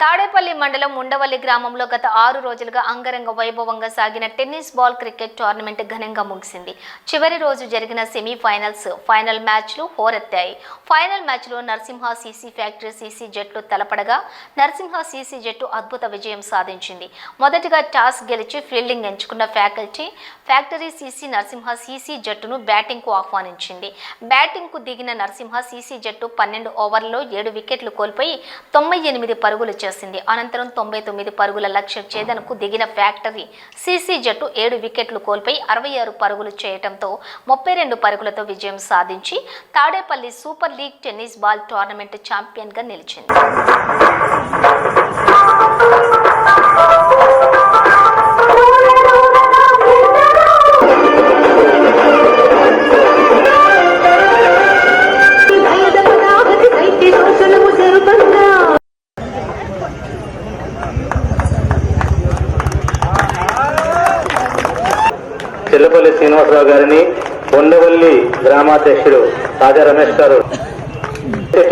తాడేపల్లి మండలం ఉండవల్లి గ్రామంలో గత 6 రోజులుగా అంగరంగ వైభవంగా సాగిన టెన్నిస్ బాల్ క్రికెట్ టోర్నమెంట్ ఘనంగా ముగిసింది. చివరి రోజు జరిగిన సెమీఫైనల్స్, ఫైనల్ మ్యాచ్లు హోరెత్తాయి. ఫైనల్ మ్యాచ్లో నరసింహ సీసీ ఫ్యాక్టరీ సీసీ జట్లు తలపడగా నరసింహ సీసీ జట్టు అద్భుత విజయం సాధించింది. మొదటిగా టాస్ గెలిచి ఫీల్డింగ్ ఎంచుకున్న ఫ్యాక్టరీ సీసీ నరసింహ సీసీ జట్టును బ్యాటింగ్కు ఆహ్వానించింది. బ్యాటింగ్కు దిగిన నరసింహ సీసీ జట్టు 12 ఓవర్లలో 7 వికెట్లు కోల్పోయి 98 పరుగులు చేసింది. అనంతరం 99 పరుగుల లక్ష్య ఛేదనకు దిగిన ఫ్యాక్టరీ సీసీ జట్టు 7 వికెట్లు కోల్పోయి 66 పరుగులు చేయడంతో 32 పరుగులతో విజయం సాధించి Tadepalli super league tennis ball tournament ఛాంపియన్గా నిలిచింది. చెల్లపల్లి శ్రీనివాసరావు గారిని, ఉండవల్లి గ్రామాధ్యక్షుడు రాజా రమేష్ గారు,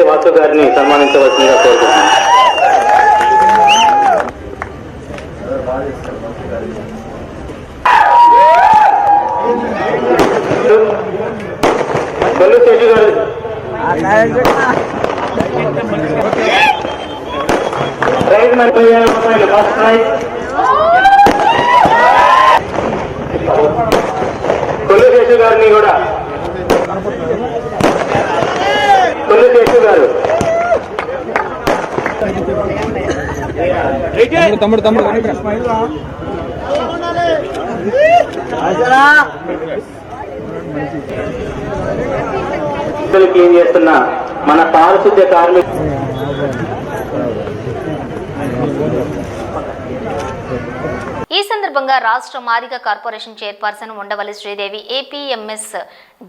వాసు గారిని సన్మానించవలసిందిగా కోరుతున్నాను. కొల్లు శేషు గారు, ప్రైజ్ మరి ఫస్ట్ ప్రైజ్ కొల్లు శేషు గారిని కూడా, కొల్లు శేషు గారు క్లీన్ చేస్తున్న మన పారిశుద్ధ్య కార్మికులు ఈ సందర్భంగా రాష్ట్ర Madiga corporation chairperson Undavalli Sridevi, APMS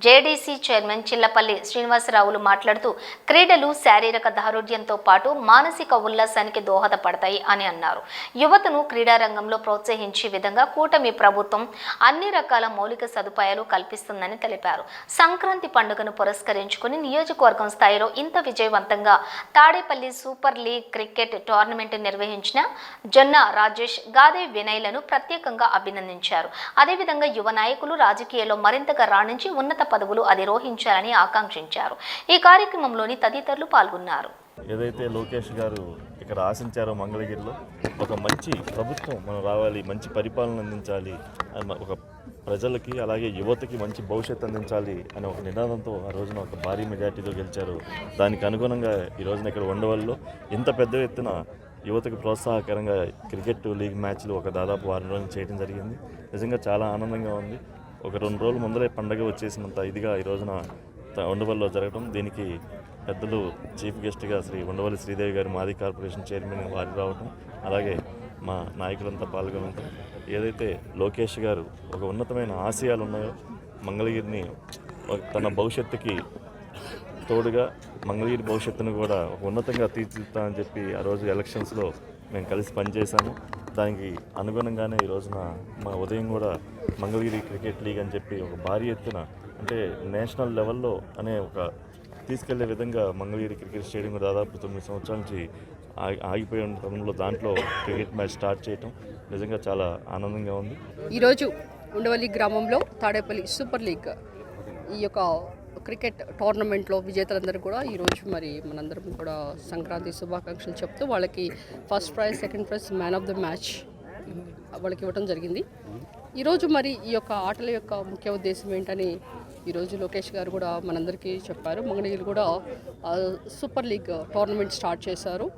JDC chairman Chillapalli శ్రీనివాసరావులు మాట్లాడుతూ క్రీడలు శారీరక దారుఢ్యంతో పాటు మానసిక ఉల్లాసానికి దోహదపడతాయి అని అన్నారు. యువతను క్రీడారంగంలో ప్రోత్సహించే విధంగా కూటమి ప్రభుత్వం అన్ని రకాల మౌలిక సదుపాయాలు కల్పిస్తుందని తెలిపారు. సంక్రాంతి పండుగను పురస్కరించుకుని నియోజకవర్గం స్థాయిలో ఇంత విజయవంతంగా Tadepalli super league cricket tournament నిర్వహించిన జొన్న రాజేష్, గాదే వినయ్లను ప్రత్యేకంగా అభినందించారు. అదేవిధంగా యువ నాయకులు రాజకీయాల్లో మరింతగా రాణించి ఉన్నత పదవులు అధిరోహించాలని ఆకాంక్షించారు. ఈ కార్యక్రమంలోని తదితరులు పాల్గొన్నారు. ఏదైతే లోకేష్ గారు ఇక్కడ ఆశించారో మంగళగిరిలో ఒక మంచి ప్రభుత్వం మనం రావాలి, మంచి పరిపాలన అందించాలి, ఒక ప్రజలకి అలాగే యువతకి మంచి భవిష్యత్తు అందించాలి అనే ఒక నినాదంతో ఆ రోజున ఒక భారీ మెజార్టీతో గెలిచారు. దానికి అనుగుణంగా ఈ రోజున ఇక్కడ ఉండవల్లో ఇంత పెద్ద ఎత్తున యువతకు ప్రోత్సాహకరంగా క్రికెట్ లీగ్ మ్యాచ్లు ఒక దాదాపు 6 రోజులు చేయడం జరిగింది. నిజంగా చాలా ఆనందంగా ఉంది. ఒక 2 రోజుల ముందరే పండగ వచ్చేసినంత ఇదిగా ఈ రోజున ఉండవల్లో జరగడం, దీనికి పెద్దలు చీఫ్ గెస్ట్గా శ్రీ ఉండవల్లి శ్రీదేవి గారు, మాది కార్పొరేషన్ చైర్మన్ వారి రావటం, అలాగే మా నాయకులంతా పాల్గొనడం, ఏదైతే లోకేష్ గారు ఒక ఉన్నతమైన ఆశయాలు ఉన్నాయో మంగళగిరిని తన భవిష్యత్తుకి తోడుగా మంగళగిరి భవిష్యత్తును కూడా ఒక ఉన్నతంగా తీర్చిదిద్దామని చెప్పి ఆ రోజు ఎలక్షన్స్లో మేము కలిసి పనిచేశాము. దానికి అనుగుణంగానే ఈ రోజున మా ఉదయం కూడా మంగళగిరి క్రికెట్ లీగ్ అని చెప్పి ఒక భారీ ఎత్తున, అంటే నేషనల్ లెవెల్లో అనే ఒక తీసుకెళ్లే విధంగా మంగళగిరి క్రికెట్ స్టేడియం దాదాపు 9 సంవత్సరాల నుంచి ఆగిపోయి ఉన్న క్రమంలో దాంట్లో క్రికెట్ మ్యాచ్ స్టార్ట్ చేయటం నిజంగా చాలా ఆనందంగా ఉంది. ఈరోజు ఉండవల్లి గ్రామంలో తాడేపల్లి సూపర్ లీగ్ ఈ యొక్క క్రికెట్ టోర్నమెంట్లో విజేతలందరూ కూడా ఈరోజు మరి మనందరం కూడా సంక్రాంతి శుభాకాంక్షలు చెప్తూ వాళ్ళకి first prize, second prize, man of the match వాళ్ళకి ఇవ్వడం జరిగింది. ఈరోజు మరి ఈ యొక్క ఆటల యొక్క ముఖ్య ఉద్దేశం ఏంటని ఈరోజు లోకేష్ గారు కూడా మనందరికీ చెప్పారు. మంగళగిరి కూడా సూపర్ లీగ్ టోర్నమెంట్ స్టార్ట్ చేశారు.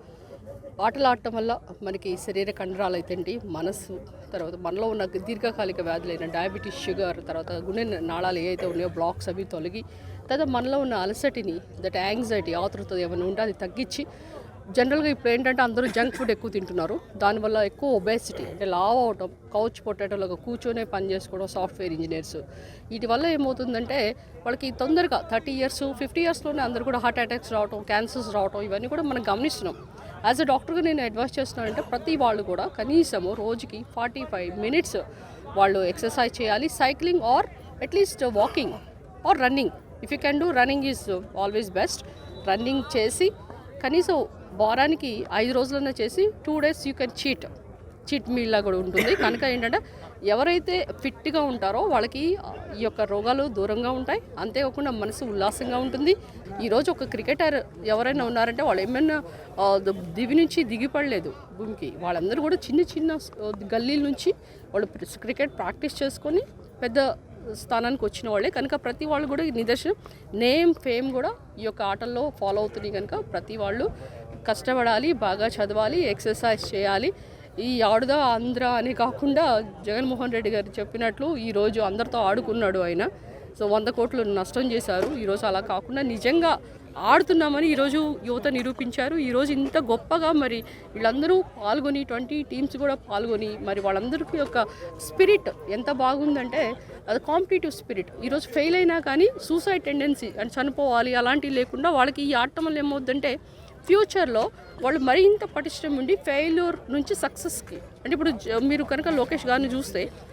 ఆటలు ఆడటం వల్ల మనకి శరీర కండరాలు అయితేంటి, మనసు, తర్వాత మనలో ఉన్న దీర్ఘకాలిక వ్యాధులైన డయాబెటీస్, షుగర్, తర్వాత గుండె నాళాలు ఏవైతే ఉన్నాయో బ్లాక్స్ అవి తొలగి, తర్వాత మనలో ఉన్న అలసటిని, దట్ యాంగ్జైటీ, ఆతృత ఏమైనా ఉంటే అది తగ్గించి, జనరల్గా ఇప్పుడు ఏంటంటే అందరూ జంక్ ఫుడ్ ఎక్కువ తింటున్నారు. దానివల్ల ఎక్కువ ఒబేసిటీ, అంటే లావ్ అవటం, కౌచ్ పొటాటోలాగా కూర్చొనే పని చేసుకోవడం, సాఫ్ట్వేర్ ఇంజనీర్స్, వీటి వల్ల ఏమవుతుందంటే వాళ్ళకి తొందరగా 30 years 50 yearsలోనే అందరూ కూడా హార్ట్ అటాక్స్ రావటం, క్యాన్సర్స్ రావటం, ఇవన్నీ కూడా మనం గమనిస్తున్నాం. యాజ్ అ డాక్టర్గా నేను అడ్వైస్ చేస్తున్నానంటే ప్రతి వాళ్ళు కూడా కనీసము రోజుకి 45 minutes వాళ్ళు ఎక్సర్సైజ్ చేయాలి. Cycling or at least walking or running. If you can do running is always best. Running చేసి కనీసం వారానికి 5 రోజులన్నా చేసి 2 days యూ కెన్ చీట్ మీల్లా కూడా ఉంటుంది. కనుక ఏంటంటే ఎవరైతే ఫిట్గా ఉంటారో వాళ్ళకి ఈ యొక్క రోగాలు దూరంగా ఉంటాయి. అంతేకాకుండా మనసు ఉల్లాసంగా ఉంటుంది. ఈరోజు ఒక క్రికెటర్ ఎవరైనా ఉన్నారంటే వాళ్ళు ఏమైనా దివి నుంచి దిగిపడలేదు భూమికి. వాళ్ళందరూ కూడా చిన్న చిన్న గల్లీల నుంచి వాళ్ళు క్రికెట్ ప్రాక్టీస్ చేసుకొని పెద్ద స్థానానికి వచ్చిన వాళ్ళే. కనుక ప్రతి వాళ్ళు కూడా నిదర్శనం నేమ్ ఫేమ్ కూడా ఈ యొక్క ఆటల్లో ఫాలో అవుతుంది. కనుక ప్రతి వాళ్ళు కష్టపడాలి, బాగా చదవాలి, ఎక్సర్సైజ్ చేయాలి. ఈ ఆడుదా ఆంధ్ర అని కాకుండా జగన్మోహన్ రెడ్డి గారు చెప్పినట్లు ఈరోజు అందరితో ఆడుకున్నాడు ఆయన. సో 100 కోట్లు నష్టం చేశారు. ఈరోజు అలా కాకుండా నిజంగా ఆడుతున్నామని ఈరోజు యువత నిరూపించారు. ఈరోజు ఇంత గొప్పగా మరి వీళ్ళందరూ పాల్గొని 20 టీమ్స్ కూడా పాల్గొని మరి వాళ్ళందరికీ యొక్క స్పిరిట్ ఎంత బాగుందంటే అది కాంపిటేటివ్ స్పిరిట్. ఈరోజు ఫెయిల్ అయినా కానీ సూసైడ్ టెండెన్సీ అని చనిపోవాలి అలాంటివి లేకుండా వాళ్ళకి ఈ ఆడటం వల్ల ఏమవుతుందంటే ఫ్యూచర్లో వాళ్ళు మరింత పటిష్టం ఉండి ఫెయిల్యూర్ నుంచి సక్సెస్కి అంటే ఇప్పుడు మీరు కనుక లోకేష్ గారిని చూస్తే